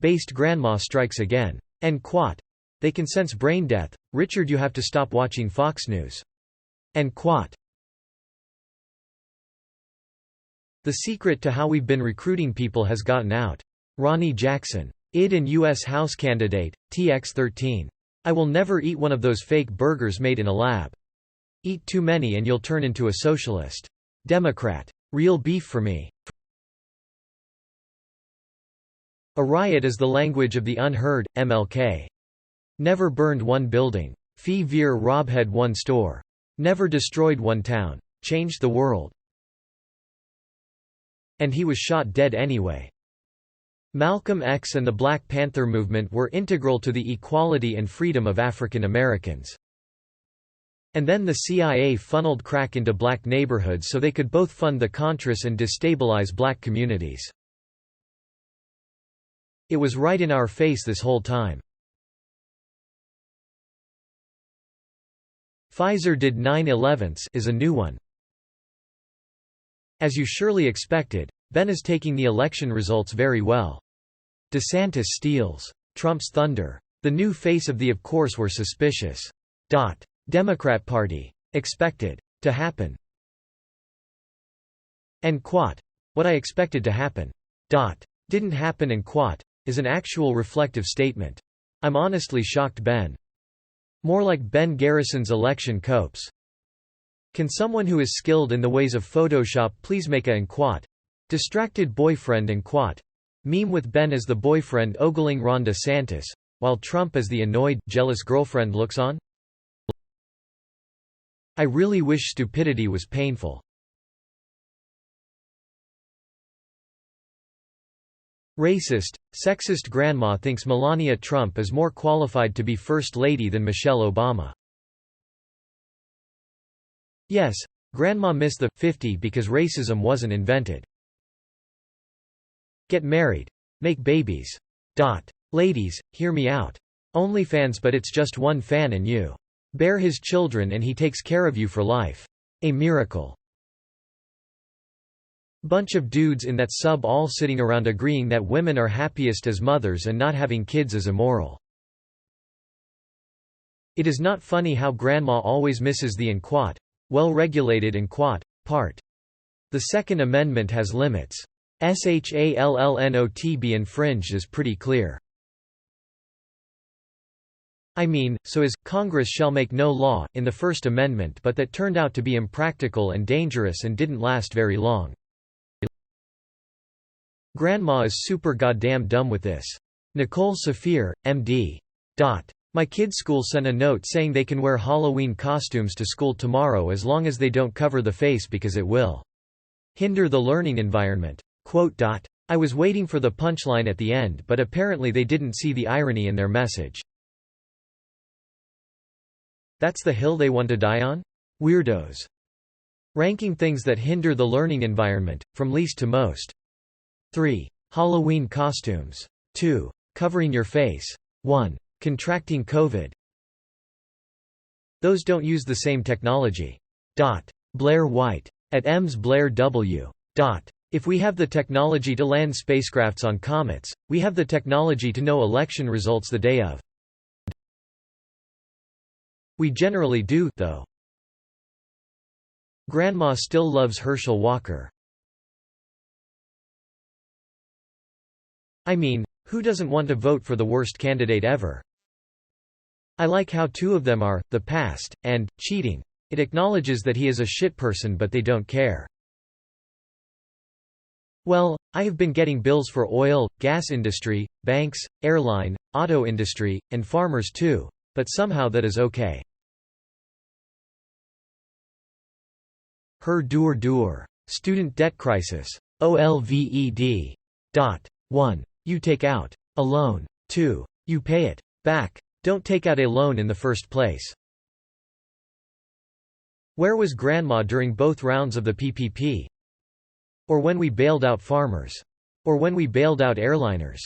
based grandma strikes again. And quat. They can sense brain death. Richard, you have to stop watching Fox News. And quat. The secret to how we've been recruiting people has gotten out. Ronnie Jackson. ID and U.S. House candidate, TX13. I will never eat one of those fake burgers made in a lab. Eat too many and you'll turn into a socialist. Democrat. Real beef for me. A riot is the language of the unheard. MLK. Never burned one building. Fee Veer Robhead one store. Never destroyed one town. Changed the world. And he was shot dead anyway. Malcolm X and the Black Panther movement were integral to the equality and freedom of African Americans. And then the CIA funneled crack into black neighborhoods so they could both fund the Contras and destabilize black communities. It was right in our face this whole time. Pfizer did 9/11s is a new one. As you surely expected, Ben is taking the election results very well. DeSantis steals. Trump's thunder. The new face of the of course were suspicious. Democrat Party. Expected. To happen. And quat. What I expected to happen. Didn't happen and quat. Is an actual reflective statement. I'm honestly shocked Ben. More like Ben Garrison's election copes. Can someone who is skilled in the ways of Photoshop please make a and quat? Distracted boyfriend and quat. Meme with Ben as the boyfriend ogling Ron DeSantis, while Trump as the annoyed, jealous girlfriend looks on? I really wish stupidity was painful. Racist, sexist grandma thinks Melania Trump is more qualified to be First Lady than Michelle Obama. Yes, grandma missed the 50 because racism wasn't invented. Get married. Make babies. Ladies, hear me out. OnlyFans, but it's just one fan and you. Bear his children and he takes care of you for life. A miracle. Bunch of dudes in that sub all sitting around agreeing that women are happiest as mothers and not having kids is immoral. It is not funny how grandma always misses the and quat, well-regulated and quat, part. The Second Amendment has limits. SHALLNOT be infringed is pretty clear. I mean, so is, Congress shall make no law, in the First Amendment, but that turned out to be impractical and dangerous and didn't last very long. Grandma is super goddamn dumb with this. Nicole Saphir, MD. My kids' school sent a note saying they can wear Halloween costumes to school tomorrow as long as they don't cover the face because it will hinder the learning environment. I was waiting for the punchline at the end, but apparently they didn't see the irony in their message. That's the hill they want to die on? Weirdos. Ranking things that hinder the learning environment, from least to most. 3. Halloween costumes. 2. Covering your face. 1. Contracting COVID. Those don't use the same technology. Blair White. At Ms. Blair W. If we have the technology to land spacecrafts on comets, we have the technology to know election results the day of. We generally do, though. Grandma still loves Herschel Walker. I mean, who doesn't want to vote for the worst candidate ever? I like how two of them are, the past, and, cheating. It acknowledges that he is a shit person but they don't care. Well, I have been getting bills for oil, gas industry, banks, airline, auto industry, and farmers too, but somehow that is okay. Her dur dur. Student debt crisis. OLVED. 1. You take out a loan. 2. You pay it back. Don't take out a loan in the first place. Where was Grandma during both rounds of the PPP? Or when we bailed out farmers? Or when we bailed out airliners?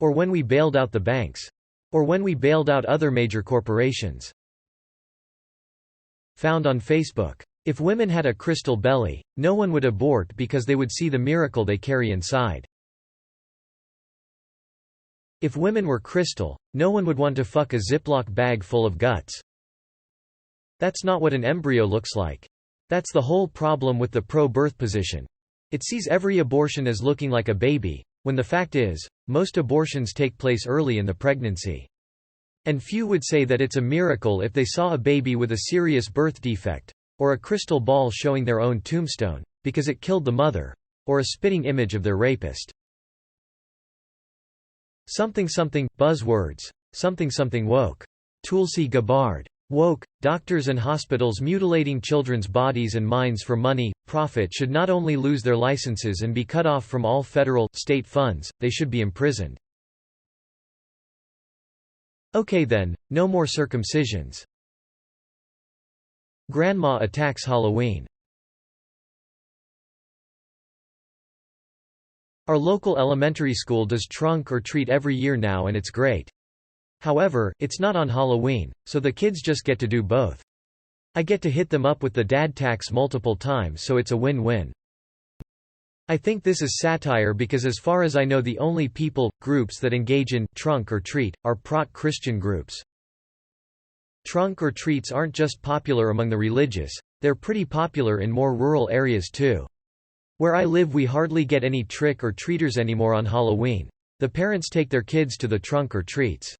Or when we bailed out the banks? Or when we bailed out other major corporations? Found on Facebook. If women had a crystal belly, no one would abort because they would see the miracle they carry inside. If women were crystal, no one would want to fuck a Ziploc bag full of guts. That's not what an embryo looks like. That's the whole problem with the pro-birth position. It sees every abortion as looking like a baby, when the fact is, most abortions take place early in the pregnancy. And few would say that it's a miracle if they saw a baby with a serious birth defect, or a crystal ball showing their own tombstone, because it killed the mother, or a spitting image of their rapist. Something something, buzzwords, something something woke. Tulsi Gabbard. Woke, doctors and hospitals mutilating children's bodies and minds for money, profit should not only lose their licenses and be cut off from all federal, state funds, they should be imprisoned. Okay then, no more circumcisions. Grandma attacks Halloween. Our local elementary school does trunk or treat every year now and it's great. However, it's not on Halloween, so the kids just get to do both. I get to hit them up with the dad tax multiple times, so it's a win-win. I think this is satire because as far as I know the only groups that engage in trunk or treat are Christian groups. Trunk or treats aren't just popular among the religious, they're pretty popular in more rural areas too. Where I live we hardly get any trick or treaters anymore on Halloween. The parents take their kids to the trunk or treats.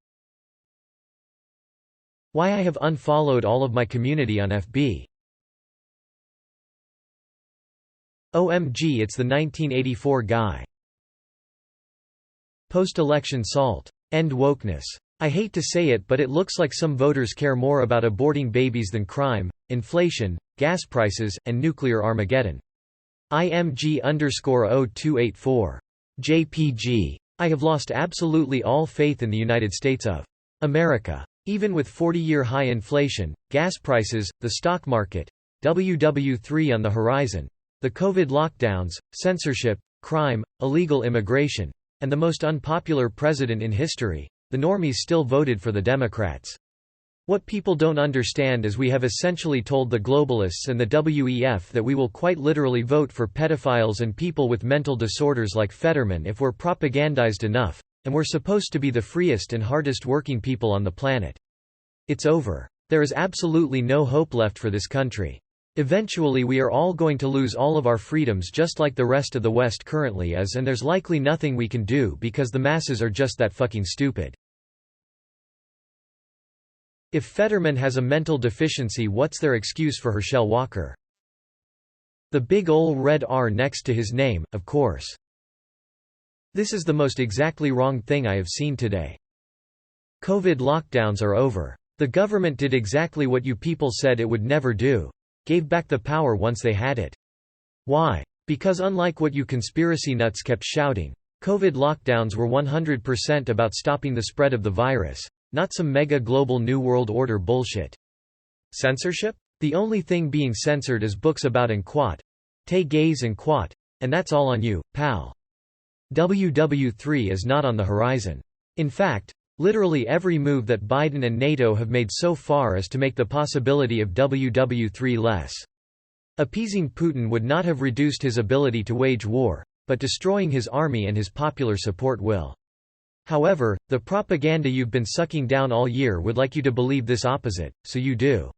Why I have unfollowed all of my community on FB. OMG, it's the 1984 guy. Post-election salt. End wokeness. I hate to say it, but it looks like some voters care more about aborting babies than crime, inflation, gas prices, and nuclear Armageddon. IMG_0284. JPG. I have lost absolutely all faith in the United States of America. Even with 40-year high inflation, gas prices, the stock market, WW3 on the horizon, the COVID lockdowns, censorship, crime, illegal immigration, and the most unpopular president in history, the normies still voted for the Democrats. What people don't understand is we have essentially told the globalists and the WEF that we will quite literally vote for pedophiles and people with mental disorders like Fetterman if we're propagandized enough, and we're supposed to be the freest and hardest working people on the planet. It's over. There is absolutely no hope left for this country. Eventually we are all going to lose all of our freedoms just like the rest of the West currently is, and there's likely nothing we can do because the masses are just that fucking stupid. If Fetterman has a mental deficiency, what's their excuse for Herschel Walker? The big ol' red R next to his name, of course. This is the most exactly wrong thing I have seen today. COVID lockdowns are over. The government did exactly what you people said it would never do. Gave back the power once they had it. Why? Because unlike what you conspiracy nuts kept shouting, COVID lockdowns were 100% about stopping the spread of the virus, not some mega global New World Order bullshit. Censorship? The only thing being censored is books about te gays and quat, and that's all on you, pal. WW3 is not on the horizon. In fact, literally every move that Biden and NATO have made so far is to make the possibility of WW3 less. Appeasing Putin would not have reduced his ability to wage war, but destroying his army and his popular support will. However, the propaganda you've been sucking down all year would like you to believe this opposite, so you do.